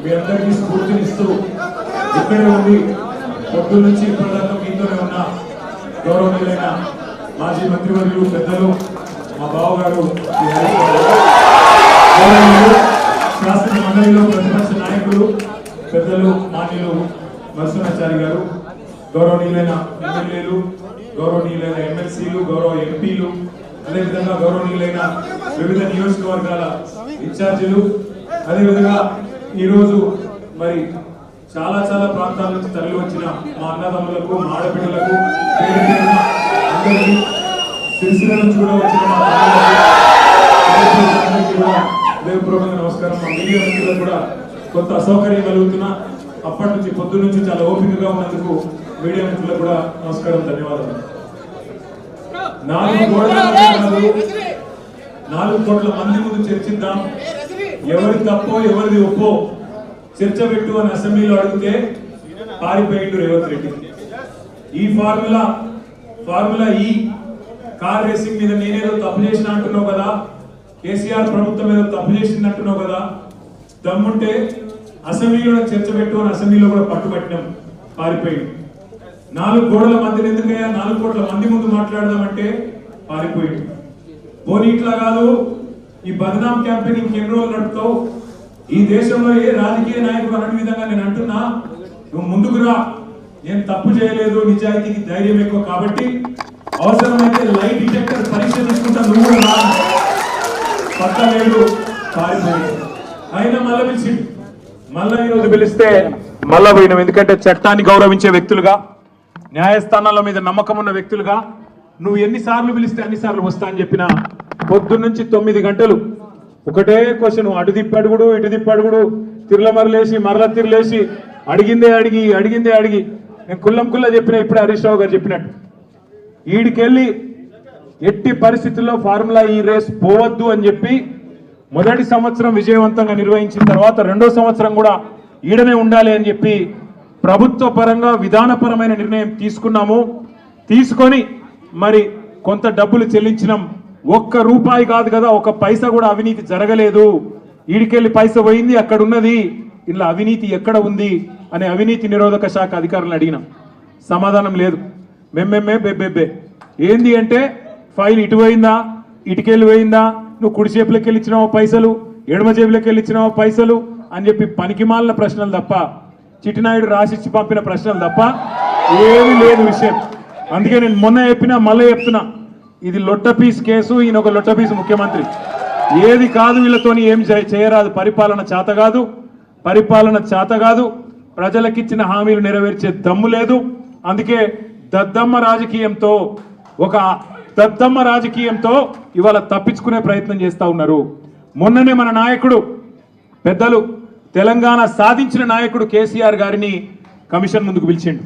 మీ అందరికీ స్ఫూర్తినిస్తూ ఇక్కడే ఉండి పొద్దు నుంచి ఇప్పటిదాకా మీతోనే ఉన్న గౌరవనీయులైన మాజీ మంత్రివర్యులు పెద్దలు మా బావగారు శాసన మండలిలో ప్రతిపక్ష నాయకులు పెద్దలు మాన్యులు నరసింహాచారి గారు, గౌరవనీయులైన ఎమ్మెల్యేలు, గౌరవనీయులైన ఎమ్మెల్సీలు, గౌరవ ఎంపీలు, అదేవిధంగా గౌరవనీయులైన వివిధ నియోజకవర్గాల ఇన్ఛార్జీలు, అదేవిధంగా ఈరోజు మరి చాలా చాలా ప్రాంతాల నుంచి తరలి వచ్చిన మా అన్నదమ్ములకు, మా ఆడపిల్లలకు, అందరికీ సిరిసిల్ల నుంచి కూడా వచ్చిన మా అందరికీ కూడా హృదయపూర్వకంగా నమస్కారం. మా మీడియా మిత్రులకు కూడా కొంత అసౌకర్యం కలుగుతున్నా అప్పటి నుంచి పొద్దు నుంచి చాలా ఓపికగా ఉన్నందుకు మీడియా మిత్రులకు కూడా నమస్కారం, ధన్యవాదాలు. 4 కోట్ల మంది ముందు చర్చిద్దాం, ఎవరి తప్పో ఎవరిది ఒప్పో చర్చ పెట్టు అని అసెంబ్లీలో అడిగితే పారిపోయిండు రేవంత్ రెడ్డి. ఈ ఫార్ములా ఈ కార్ రేసింగ్ మీద నేనేదో తప్పు చేసిన అంటున్నావు కదా, కేసీఆర్ ప్రభుత్వం ఏదో తప్పు చేసింది అంటున్నావు కదా, దమ్ముంటే అసెంబ్లీలో చర్చ పెట్టు అని అసెంబ్లీలో కూడా పట్టుబట్టినాం, పారిపోయింది. 4 గోడల మధ్యలో ఎందుకయ్యా 4 కోట్ల మంది ముందు మాట్లాడదామంటే పారిపోయింది. పోనీ ఇట్లా కాదు, ఈ బద్నాం క్యాంపెయిన్ ఇంకెన్ని రోజులు నడుపుతావు, ఈ దేశంలో ఏ రాజకీయ నాయకుడు అన్న విధంగా నేను అంటున్నా, నువ్వు ముందుకు రా, నేను తప్పు చేయలేదు, నిజాయితీకి ధైర్యం ఎక్కువ కాబట్టి అవసరమైతే లైట్ డిటెక్టర్ పరీక్ష తీసుకుంటా, నువ్వు కూడా రా. పక్క లేడు, పారిపోయింది. అయినా మళ్ళీ పిలిచి మళ్ళా ఈరోజు పిలిస్తే మళ్ళా పోయినాం. ఎందుకంటే చట్టాన్ని గౌరవించే వ్యక్తులుగా, న్యాయస్థానాల మీద నమ్మకం ఉన్న వ్యక్తులుగా నువ్వు ఎన్నిసార్లు పిలిస్తే అన్నిసార్లు వస్తా అని చెప్పిన పొద్దున్న నుంచి 9 గంటలు ఒకటే క్వశ్చన్, అటు తిప్పడుగుడు ఇటు తిప్పడుగుడు, తిరులమరలేసి మరల తిరలేసి అడిగిందే అడిగి నేను కుల్లం చెప్పిన ఇప్పుడే హరీష్ రావు గారు చెప్పినట్టు ఈడికెళ్ళి ఎట్టి పరిస్థితుల్లో ఫార్ములా ఈ రేస్ పోవద్దు అని చెప్పి మొదటి సంవత్సరం విజయవంతంగా నిర్వహించిన తర్వాత 2వ సంవత్సరం కూడా ఈడనే ఉండాలి అని చెప్పి ప్రభుత్వ పరంగా విధానపరమైన నిర్ణయం తీసుకున్నాము. తీసుకొని మరి కొంత డబ్బులు చెల్లించినాం. 1 రూపాయి కాదు కదా, 1 పైసా కూడా అవినీతి జరగలేదు. ఈడికెళ్ళి పైసా పోయింది, అక్కడ ఉన్నది, ఇలా అవినీతి ఎక్కడ ఉంది అనే అవినీతి నిరోధక శాఖ అధికారులను అడిగినాం, సమాధానం లేదు. బెబ్బెబ్బే ఏంది అంటే ఫైల్ ఇటు పోయిందా, ఇటుకెళ్ళి పోయిందా, నువ్వు కుడి చేపులకి వెళ్ళిచ్చినావో పైసలు, ఎడమ జేబులకి వెళ్ళిచ్చినావో పైసలు అని చెప్పి పనికిమాలిన ప్రశ్నలు తప్ప, చిట్టినాయుడు రాసిచ్చి పంపిన ప్రశ్నలు తప్ప ఏమీ లేదు విషయం. అందుకే నేను మొన్న చెప్పినా మళ్ళీ చెప్తున్నా, ఇది లొట్టపీస్ కేసు, ఈయన ఒక లొట్టపీస్ ముఖ్యమంత్రి. ఏది కాదు వీళ్ళతోని ఏం చేయరాదు, పరిపాలన చేత కాదు, ప్రజలకిచ్చిన హామీలు నెరవేర్చే దమ్ము లేదు. అందుకే దద్దమ్మ రాజకీయంతో ఇవాళ తప్పించుకునే ప్రయత్నం చేస్తా ఉన్నారు. మొన్ననే మన నాయకుడు పెద్దలు తెలంగాణ సాధించిన నాయకుడు కేసీఆర్ గారిని కమిషన్ ముందుకు పిలిచిండు,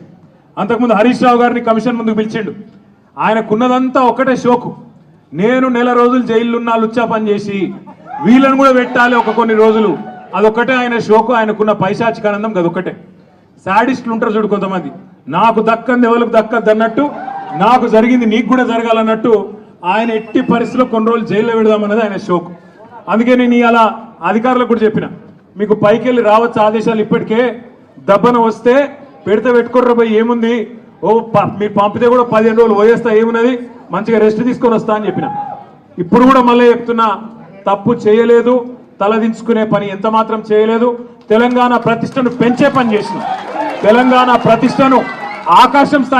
అంతకుముందు హరీష్ రావు గారిని కమిషన్ ముందుకు పిలిచిండు. ఆయనకున్నదంతా ఒకటే షోకు, నేను నెల రోజులు జైలున్నా లుచ్చా పని చేసి వీళ్ళని కూడా పెట్టాలి కొన్ని రోజులు, అదొక్కటే ఆయన షోకు. ఆయనకున్న పైశాచికానందం అదొక్కటే. సాడిస్టులు ఉంటారు చూడు కొంతమంది, నాకు దక్కంది ఎవరికి దక్కద్దు అన్నట్టు, నాకు జరిగింది నీకు కూడా జరగాలన్నట్టు ఆయన ఎట్టి పరిస్థితిలో కొన్ని రోజులు జైల్లో పెడదామన్నది ఆయన షోకు. అందుకే నేను ఇలా అధికారులకు కూడా చెప్పిన, మీకు పైకి వెళ్ళి రావచ్చు ఆదేశాలు, ఇప్పటికే దబ్బన వస్తే పెట్టుకోర్ర పోయి ఏముంది, మీరు పంపితే కూడా 15 రోజులు పోయేస్తా, ఏమున్నది, మంచిగా రెస్ట్ తీసుకొని వస్తా అని చెప్పిన. ఇప్పుడు కూడా మళ్ళీ చెప్తున్నా, తప్పు చేయలేదు, తలదించుకునే పని ఎంత మాత్రం చేయలేదు. తెలంగాణ ప్రతిష్టను పెంచే పని చేసిన, తెలంగాణ ప్రతిష్టను ఆకాశం స్థాయి